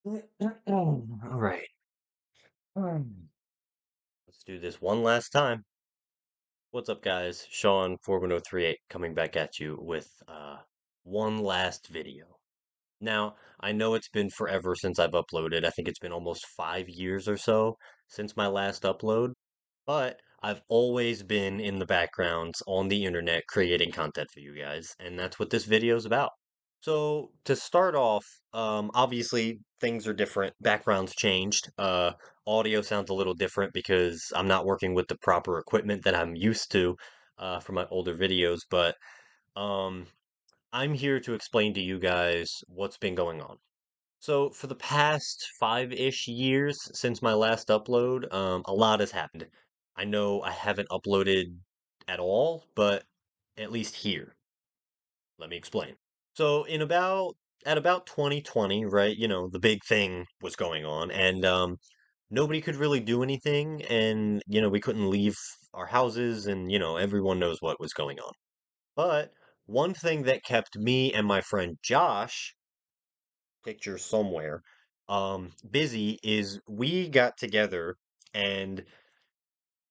All right. Let's do this one last time. What's up, guys? Sean 41038 coming back at you with one last video. Now, I know it's been forever since I've uploaded. I think it's been almost 5 years or so since my last upload, but I've always been in the backgrounds on the internet creating content for you guys, and that's what this video is about. So to start off, obviously things are different. Backgrounds changed. Audio sounds a little different because I'm not working with the proper equipment that I'm used to for my older videos, but um, I'm here to explain to you guys what's been going on. So for the past 5-ish years since my last upload, a lot has happened. I know I haven't uploaded at all, but at least here. Let me explain. So in about at about 2020, right, the big thing was going on and nobody could really do anything and we couldn't leave our houses and everyone knows what was going on. But one thing that kept me and my friend Josh, picture somewhere, busy is we got together and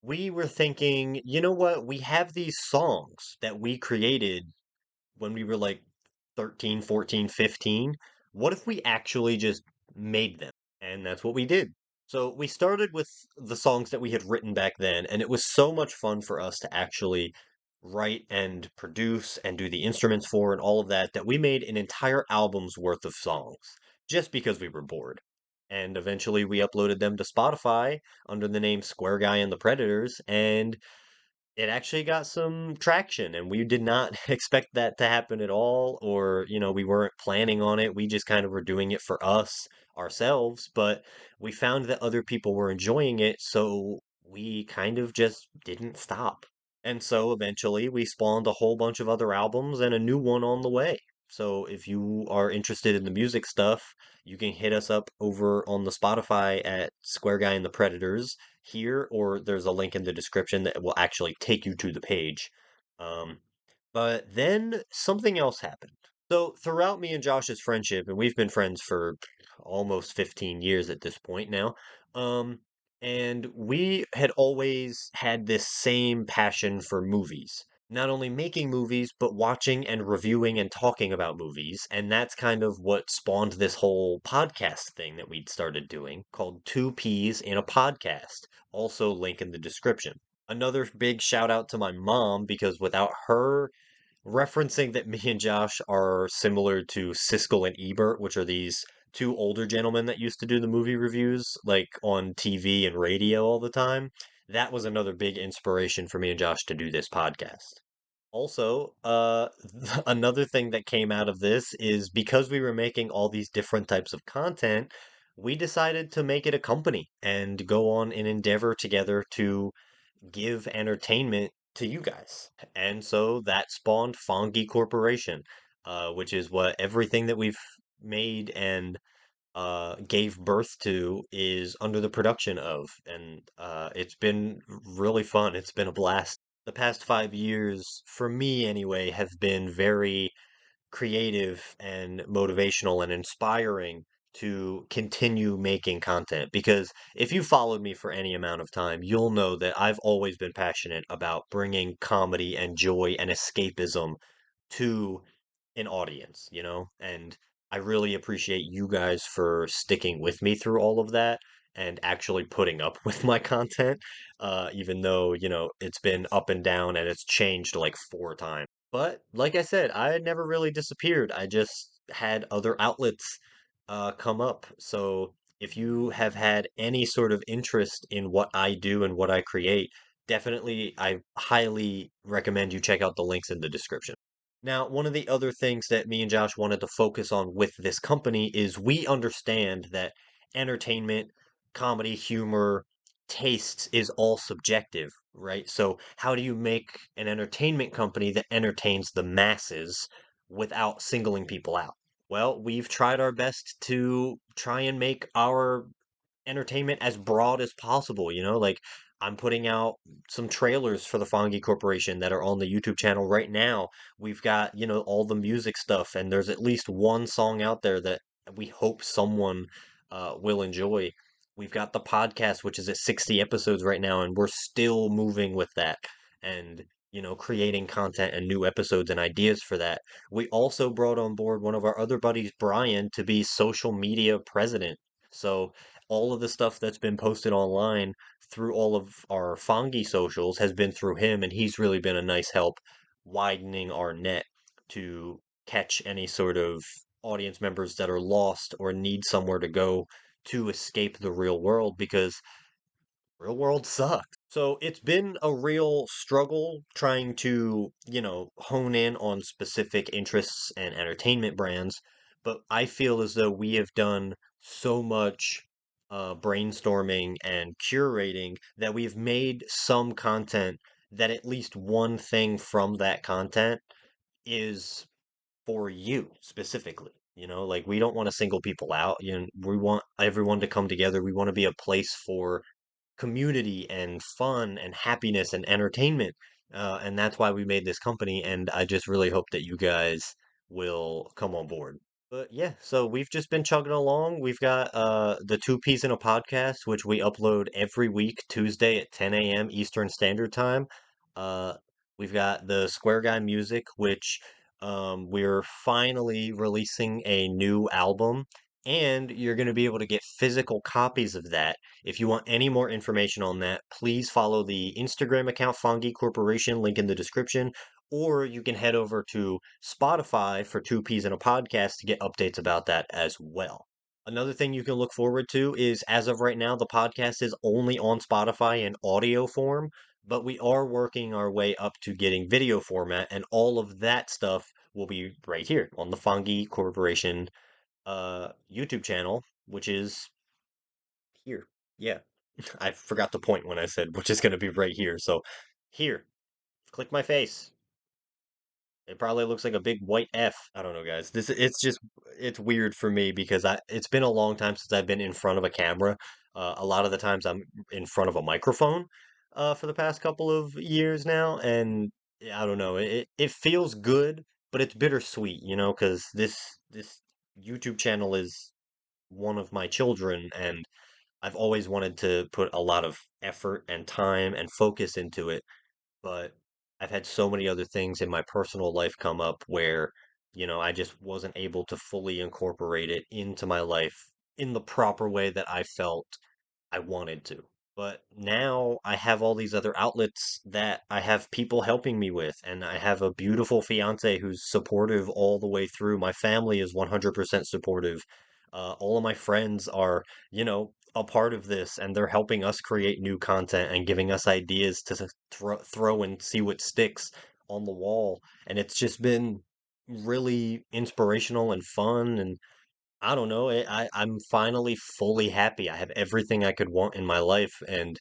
we were thinking, you know what, we have these songs that we created when we were like 13, 14, 15. What if we actually just made them? And that's what we did. So we started with the songs that we had written back then, and it was so much fun for us to actually write and produce and do the instruments for and all of that, that we made an entire album's worth of songs just because we were bored. And eventually we uploaded them to Spotify under the name Square Guy and the Predators, and it actually got some traction, and we did not expect that to happen at all, or, we weren't planning on it. We just kind of were doing it for us ourselves, but we found that other people were enjoying it, so we kind of just didn't stop. And so eventually we spawned a whole bunch of other albums and a new one on the way. So if you are interested in the music stuff, you can hit us up over on the Spotify at Square Guy and the Predators here, or there's a link in the description that will actually take you to the page. Um, but then something else happened. So throughout me and Josh's friendship, and we've been friends for almost 15 years at this point now, um, and we had always had this same passion for movies. Not only making movies, but watching and reviewing and talking about movies. And that's kind of what spawned this whole podcast thing that we'd started doing called Two Peas in a Podcast. Also, link in the description. Another big shout out to my mom because without her referencing that me and Josh are similar to Siskel and Ebert, which are these two older gentlemen that used to do the movie reviews like on TV and radio all the time. That was another big inspiration for me and Josh to do this podcast. Also, another thing that came out of this is because we were making all these different types of content, we decided to make it a company and go on an endeavor together to give entertainment to you guys. And so that spawned Fongy Corporation, which is what everything that we've made and gave birth to is under the production of. And it's been really fun. It's been a blast. The past 5 years, for me anyway, have been very creative and motivational and inspiring to continue making content. Because if you followed me for any amount of time, you'll know that I've always been passionate about bringing comedy and joy and escapism to an audience, And I really appreciate you guys for sticking with me through all of that and actually putting up with my content, even though, it's been up and down and it's changed like 4 times. But like I said, I had never really disappeared. I just had other outlets come up. So if you have had any sort of interest in what I do and what I create, definitely I highly recommend you check out the links in the description. Now, one of the other things that me and Josh wanted to focus on with this company is we understand that entertainment, comedy, humor, tastes is all subjective, right? So, how do you make an entertainment company that entertains the masses without singling people out? Well, we've tried our best to try and make our entertainment as broad as possible, like I'm putting out some trailers for the Fongy Corporation that are on the YouTube channel right now. We've got, all the music stuff, and there's at least one song out there that we hope someone will enjoy. We've got the podcast, which is at 60 episodes right now, and we're still moving with that and, creating content and new episodes and ideas for that. We also brought on board one of our other buddies, Brian, to be social media president. So all of the stuff that's been posted online through all of our Fongy socials has been through him, and he's really been a nice help widening our net to catch any sort of audience members that are lost or need somewhere to go to escape the real world because real world sucks. So it's been a real struggle trying to, hone in on specific interests and entertainment brands, but I feel as though we have done so much brainstorming and curating that we've made some content that at least one thing from that content is for you specifically. Like we don't want to single people out. We want everyone to come together. We want to be a place for community and fun and happiness and entertainment. And that's why we made this company. And I just really hope that you guys will come on board. But yeah, so we've just been chugging along. We've got the Two Peas in a Podcast, which we upload every week, Tuesday at 10 a.m. Eastern Standard Time. Uh, we've got the Square Guy Music, which we're finally releasing a new album, and you're going to be able to get physical copies of that. If you want any more information on that, please follow the Instagram account Fongy Corporation, link in the description, or you can head over to Spotify for Two Peas in a Podcast to get updates about that as well. Another thing you can look forward to is, as of right now, the podcast is only on Spotify in audio form, but we are working our way up to getting video format, and all of that stuff will be right here on the Fongy Corporation YouTube channel, which is here. Yeah, I forgot the point when I said which is going to be right here. So here, click my face. It probably looks like a big white F. I don't know, guys. It's weird for me because it's been a long time since I've been in front of a camera. A lot of the times I'm in front of a microphone for the past couple of years now, and I don't know. It feels good, but it's bittersweet, because this YouTube channel is one of my children, and I've always wanted to put a lot of effort and time and focus into it, but I've had so many other things in my personal life come up where, I just wasn't able to fully incorporate it into my life in the proper way that I felt I wanted to. But now I have all these other outlets that I have people helping me with, and I have a beautiful fiance who's supportive all the way through. My family is 100% supportive. All of my friends are, a part of this, and they're helping us create new content and giving us ideas to throw and see what sticks on the wall. And it's just been really inspirational and fun, and I don't know. I'm finally fully happy. I have everything I could want in my life, and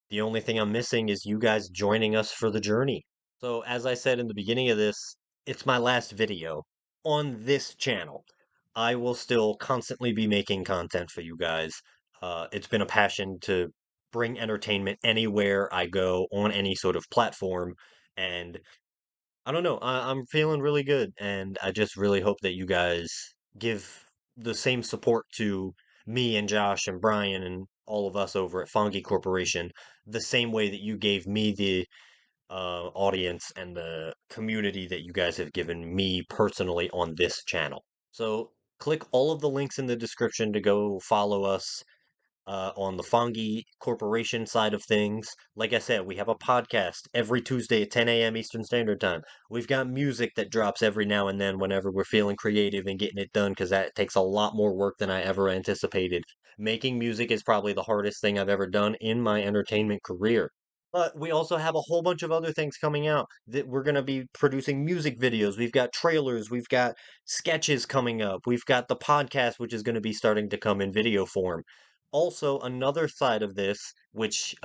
the only thing I'm missing is you guys joining us for the journey. So, as I said in the beginning of this, it's my last video on this channel. I will still constantly be making content for you guys. It's been a passion to bring entertainment anywhere I go on any sort of platform, and I don't know. I'm feeling really good, and I just really hope that you guys give the same support to me and Josh and Brian and all of us over at Fongy Corporation, the same way that you gave me the audience and the community that you guys have given me personally on this channel. So click all of the links in the description to go follow us on the Fongy Corporation side of things. Like I said, we have a podcast every Tuesday at 10 a.m. Eastern Standard Time. We've got music that drops every now and then whenever we're feeling creative and getting it done because that takes a lot more work than I ever anticipated. Making music is probably the hardest thing I've ever done in my entertainment career. But we also have a whole bunch of other things coming out that we're going to be producing music videos. We've got trailers, we've got sketches coming up, we've got the podcast, which is going to be starting to come in video form. Also, another side of this, which,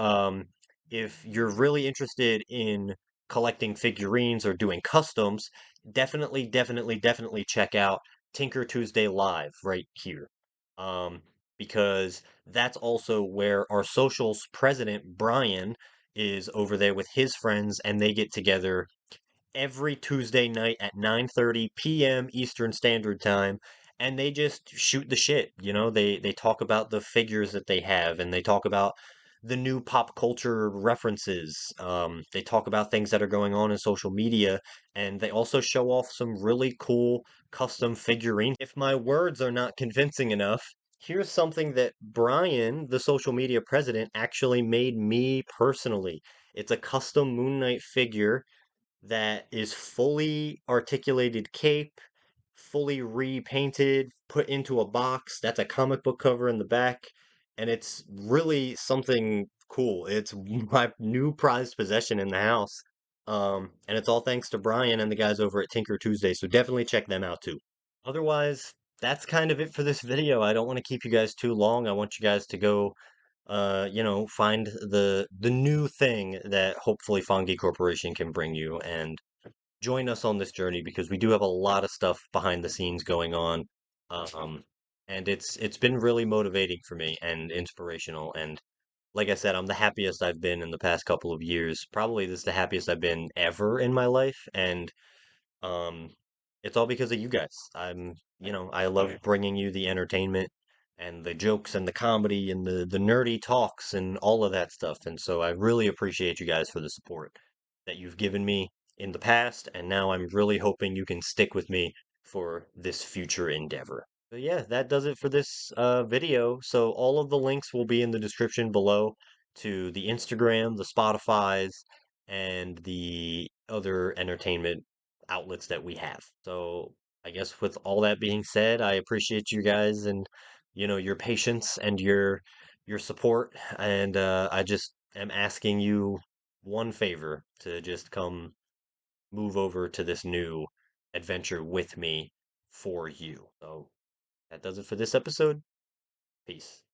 if you're really interested in collecting figurines or doing customs, definitely check out Tinker Tuesday Live right here. Um, because that's also where our socials president, Brian, is over there with his friends, and they get together every Tuesday night at 9:30 p.m. Eastern Standard Time, and they just shoot the shit. They talk about the figures that they have, and they talk about the new pop culture references. They talk about things that are going on in social media, and they also show off some really cool custom figurines. If my words are not convincing enough, here's something that Brian, the social media president, actually made me personally. It's a custom Moon Knight figure that is fully articulated cape, fully repainted, put into a box. That's a comic book cover in the back, and it's really something cool. It's my new prized possession in the house. And it's all thanks to Brian and the guys over at Tinker Tuesday, so definitely check them out too. Otherwise, that's kind of it for this video. I don't want to keep you guys too long. I want you guys to go find the new thing that hopefully Fongy Corporation can bring you and join us on this journey because we do have a lot of stuff behind the scenes going on. Um, and it's been really motivating for me and inspirational. And like I said, I'm the happiest I've been in the past couple of years. Probably this is the happiest I've been ever in my life. And um, it's all because of you guys. I love bringing you the entertainment and the jokes and the comedy and the nerdy talks and all of that stuff. And so I really appreciate you guys for the support that you've given me in the past, and now I'm really hoping you can stick with me for this future endeavor. So yeah, that does it for this video. So all of the links will be in the description below to the Instagram, the Spotify's, and the other entertainment outlets that we have. So I guess with all that being said, I appreciate you guys and your patience and your support, and I just am asking you one favor to just come move over to this new adventure with me for you. So that does it for this episode. Peace.